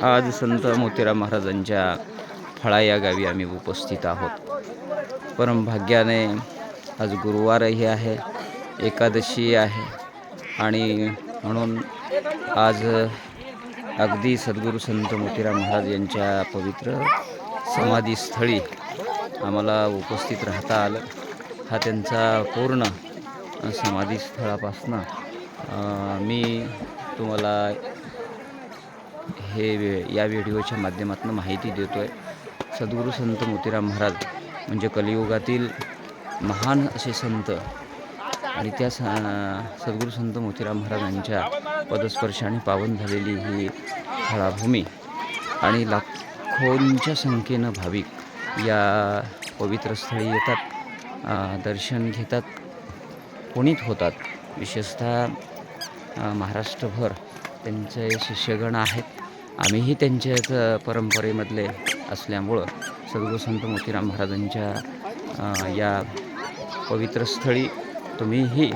आज संत मोतीराम महाराजांच्या फळा या गावी आम्ही उपस्थित आहोत. परमभाग्याने आज गुरुवारही आहे, एकादशी आहे आणि म्हणून आज अगदी सद्गुरू संत मोतीराम महाराज यांच्या पवित्र समाधीस्थळी आम्हाला उपस्थित राहता आलं. हा त्यांचा पूर्ण समाधीस्थळापासनं मी तुम्हाला या व्हिडिओच्या माध्यमातून माहिती देतो आहे. सद्गुरू संत मोतीराम महाराज म्हणजे कलियुगातील महान असे संत आणि त्या सद्गुरू संत मोतीराम महाराजांच्या पदस्पर्शाने पावन झालेली ही फळाभूमी आणि लाखोंच्या संख्येनं भाविक या पवित्र स्थळी येतात, दर्शन घेतात, पुनीत होतात. विशेषतः महाराष्ट्रभर त्यांचे शिष्यगण आहेत. आम्हीही त्यांच्याच परंपरेमधले असल्यामुळं सद्गुरू संत मोतीराम महाराजांच्या या पवित्र स्थळी तुम्हीही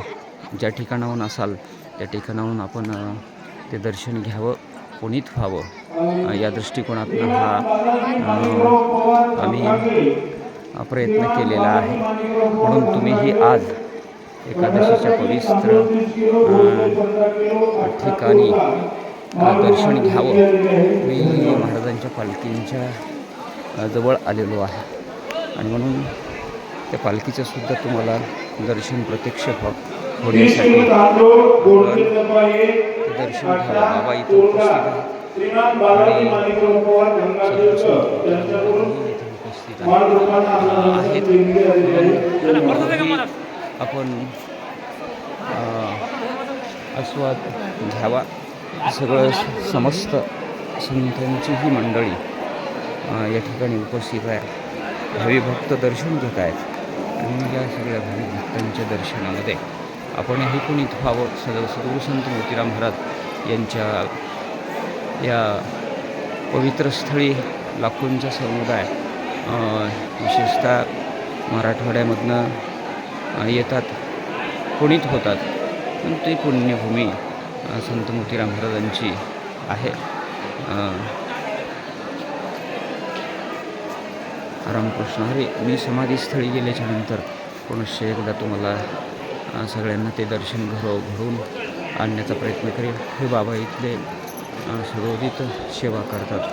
ज्या ठिकाणाहून असाल त्या ठिकाणाहून आपण ते दर्शन घ्यावं, पुनीत व्हावं या दृष्टिकोनातून हा आम्ही प्रयत्न केलेला आहे. म्हणून तुम्हीही आज एकादशीच्या पवित्र ठिकाणी दर्शन घ्यावं. मी महाराजांच्या पालखींच्या जवळ आलेलो आहे आणि म्हणून त्या पालखीचं सुद्धा तुम्हाला दर्शन प्रत्यक्ष होण्यासाठी दर्शन घ्यावं. बाबा इथं उपस्थित आहेत. आपण आस्वाद घ्यावा. सगळं समस्त संतांची ही मंडळी या ठिकाणी उपस्थित आहे. भावी भक्त दर्शन घेत आहेत आणि या सगळ्या भावी भक्तांच्या दर्शनामध्ये आपणही पुनीत व्हावं. सद्गुरू संत मोतीराम महाराज यांच्या या पवित्र स्थळी लाखोंचा समुदाय विशेषतः मराठवाड्यामधनं येतात, पुनीत होतात. पण ती पुण्यभूमी संत मोतीराम महाराजांची आहे. रामकृष्ण हरी. मी समाधीस्थळी गेल्याच्यानंतर पुनश्च एकदा तुम्हाला सगळ्यांना ते दर्शन घडवून आणण्याचा प्रयत्न करेल. हे बाबा इथले सदोदित सेवा करतात.